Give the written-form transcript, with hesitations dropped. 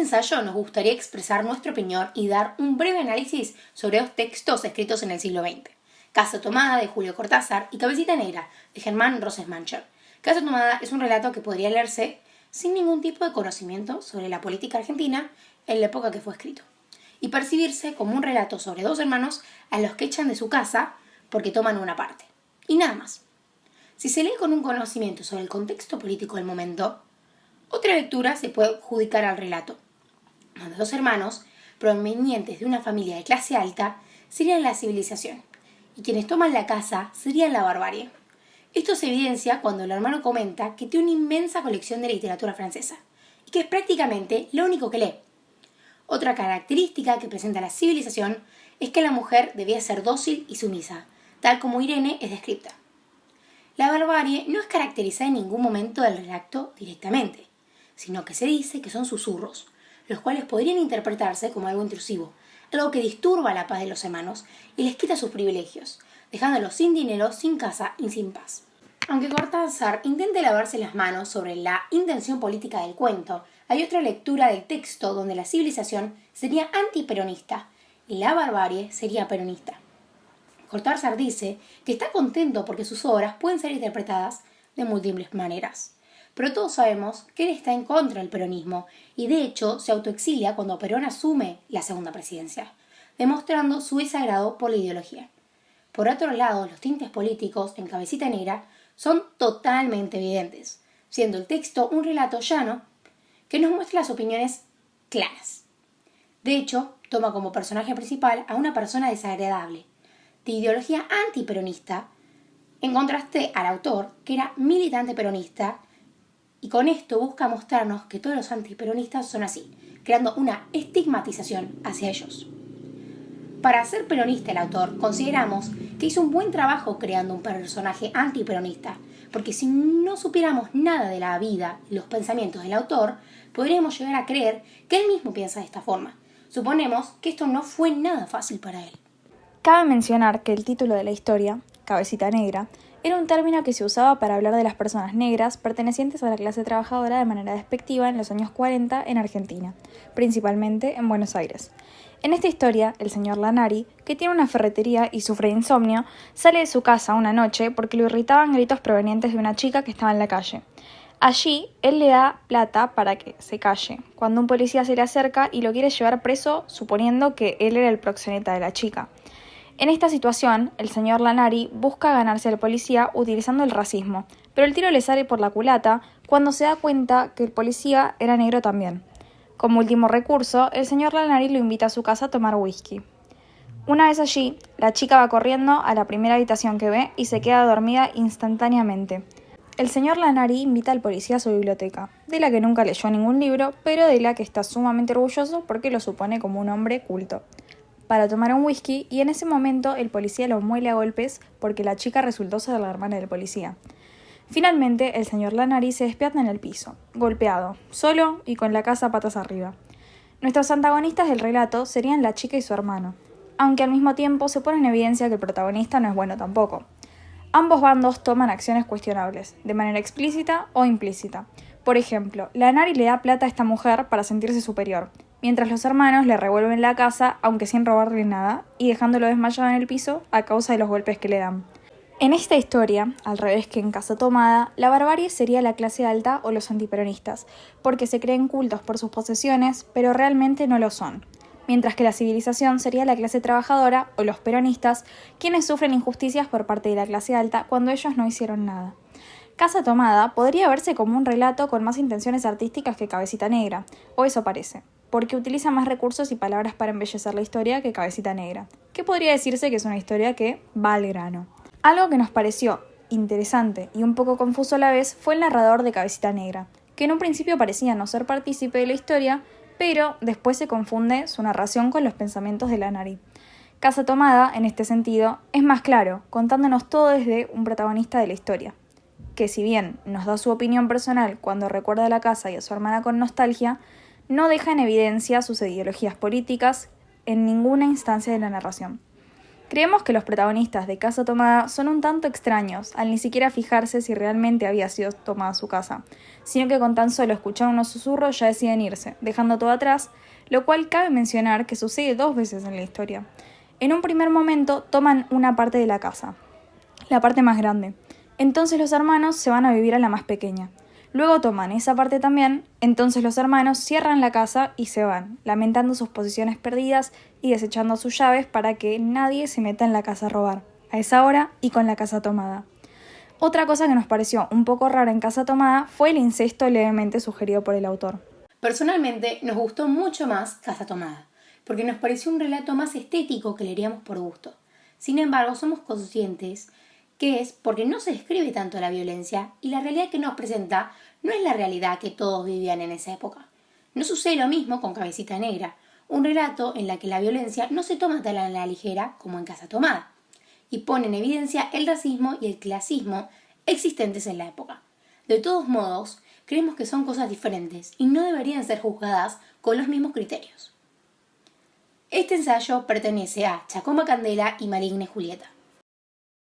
ensayo nos gustaría expresar nuestra opinión y dar un breve análisis sobre dos textos escritos en el siglo XX. Casa Tomada, de Julio Cortázar, y Cabecita Negra, de Germán Rosesmancher. Casa Tomada es un relato que podría leerse sin ningún tipo de conocimiento sobre la política argentina en la época que fue escrito, y percibirse como un relato sobre dos hermanos a los que echan de su casa porque toman una parte. Y nada más. Si se lee con un conocimiento sobre el contexto político del momento, otra lectura se puede adjudicar al relato, donde dos hermanos, provenientes de una familia de clase alta, serían la civilización, y quienes toman la casa serían la barbarie. Esto se evidencia cuando el hermano comenta que tiene una inmensa colección de literatura francesa, y que es prácticamente lo único que lee. Otra característica que presenta la civilización es que la mujer debía ser dócil y sumisa, tal como Irene es descrita. La barbarie no es caracterizada en ningún momento del relato directamente, sino que se dice que son susurros, los cuales podrían interpretarse como algo intrusivo, algo que disturba la paz de los hermanos y les quita sus privilegios, dejándolos sin dinero, sin casa y sin paz. Aunque Cortázar intente lavarse las manos sobre la intención política del cuento, hay otra lectura del texto donde la civilización sería antiperonista y la barbarie sería peronista. Cortázar dice que está contento porque sus obras pueden ser interpretadas de múltiples maneras. Pero todos sabemos que él está en contra del peronismo y de hecho se autoexilia cuando Perón asume la segunda presidencia, demostrando su desagrado por la ideología. Por otro lado, los tintes políticos en Cabecita Negra son totalmente evidentes, siendo el texto un relato llano que nos muestra las opiniones claras. De hecho, toma como personaje principal a una persona desagradable, de ideología antiperonista, en contraste al autor, que era militante peronista, y con esto busca mostrarnos que todos los antiperonistas son así, creando una estigmatización hacia ellos. Para ser peronista el autor, consideramos que hizo un buen trabajo creando un personaje antiperonista, porque si no supiéramos nada de la vida y los pensamientos del autor, podríamos llegar a creer que él mismo piensa de esta forma. Suponemos que esto no fue nada fácil para él. Cabe mencionar que el título de la historia, Cabecita Negra, era un término que se usaba para hablar de las personas negras pertenecientes a la clase trabajadora de manera despectiva en los años 40 en Argentina, principalmente en Buenos Aires. En esta historia, el señor Lanari, que tiene una ferretería y sufre de insomnio, sale de su casa una noche porque lo irritaban gritos provenientes de una chica que estaba en la calle. Allí, él le da plata para que se calle, cuando un policía se le acerca y lo quiere llevar preso suponiendo que él era el proxeneta de la chica. En esta situación, el señor Lanari busca ganarse al policía utilizando el racismo, pero el tiro le sale por la culata cuando se da cuenta que el policía era negro también. Como último recurso, el señor Lanari lo invita a su casa a tomar whisky. Una vez allí, la chica va corriendo a la primera habitación que ve y se queda dormida instantáneamente. El señor Lanari invita al policía a su biblioteca, de la que nunca leyó ningún libro, pero de la que está sumamente orgulloso porque lo supone como un hombre culto, para tomar un whisky, y en ese momento el policía lo muele a golpes porque la chica resultó ser la hermana del policía. Finalmente, el señor Lanari se despierta en el piso, golpeado, solo y con la casa patas arriba. Nuestros antagonistas del relato serían la chica y su hermano, aunque al mismo tiempo se pone en evidencia que el protagonista no es bueno tampoco. Ambos bandos toman acciones cuestionables, de manera explícita o implícita. Por ejemplo, Lanari le da plata a esta mujer para sentirse superior, mientras los hermanos le revuelven la casa, aunque sin robarle nada, y dejándolo desmayado en el piso a causa de los golpes que le dan. En esta historia, al revés que en Casa Tomada, la barbarie sería la clase alta o los antiperonistas, porque se creen cultos por sus posesiones, pero realmente no lo son. Mientras que la civilización sería la clase trabajadora o los peronistas, quienes sufren injusticias por parte de la clase alta cuando ellos no hicieron nada. Casa Tomada podría verse como un relato con más intenciones artísticas que Cabecita Negra, o eso parece, porque utiliza más recursos y palabras para embellecer la historia que Cabecita Negra, que podría decirse que es una historia que va al grano. Algo que nos pareció interesante y un poco confuso a la vez fue el narrador de Cabecita Negra, que en un principio parecía no ser partícipe de la historia, pero después se confunde su narración con los pensamientos de Lanari. Casa Tomada, en este sentido, es más claro, contándonos todo desde un protagonista de la historia, que si bien nos da su opinión personal cuando recuerda a la casa y a su hermana con nostalgia, no deja en evidencia sus ideologías políticas en ninguna instancia de la narración. Creemos que los protagonistas de Casa Tomada son un tanto extraños, al ni siquiera fijarse si realmente había sido tomada su casa, sino que con tan solo escuchar unos susurros ya deciden irse, dejando todo atrás, lo cual cabe mencionar que sucede 2 veces en la historia. En un primer momento toman una parte de la casa, la parte más grande. Entonces los hermanos se van a vivir a la más pequeña. Luego toman esa parte también, entonces los hermanos cierran la casa y se van, lamentando sus posiciones perdidas y desechando sus llaves para que nadie se meta en la casa a robar, a esa hora y con la casa tomada. Otra cosa que nos pareció un poco rara en Casa Tomada fue el incesto levemente sugerido por el autor. Personalmente nos gustó mucho más Casa Tomada, porque nos pareció un relato más estético que leeríamos por gusto. Sin embargo, somos conscientes que es porque no se describe tanto la violencia y la realidad que nos presenta no es la realidad que todos vivían en esa época. No sucede lo mismo con Cabecita Negra, un relato en la que la violencia no se toma tan a la ligera como en Casa Tomada, y pone en evidencia el racismo y el clasismo existentes en la época. De todos modos, creemos que son cosas diferentes y no deberían ser juzgadas con los mismos criterios. Este ensayo pertenece a Chacoma Candela y Maligne Julieta.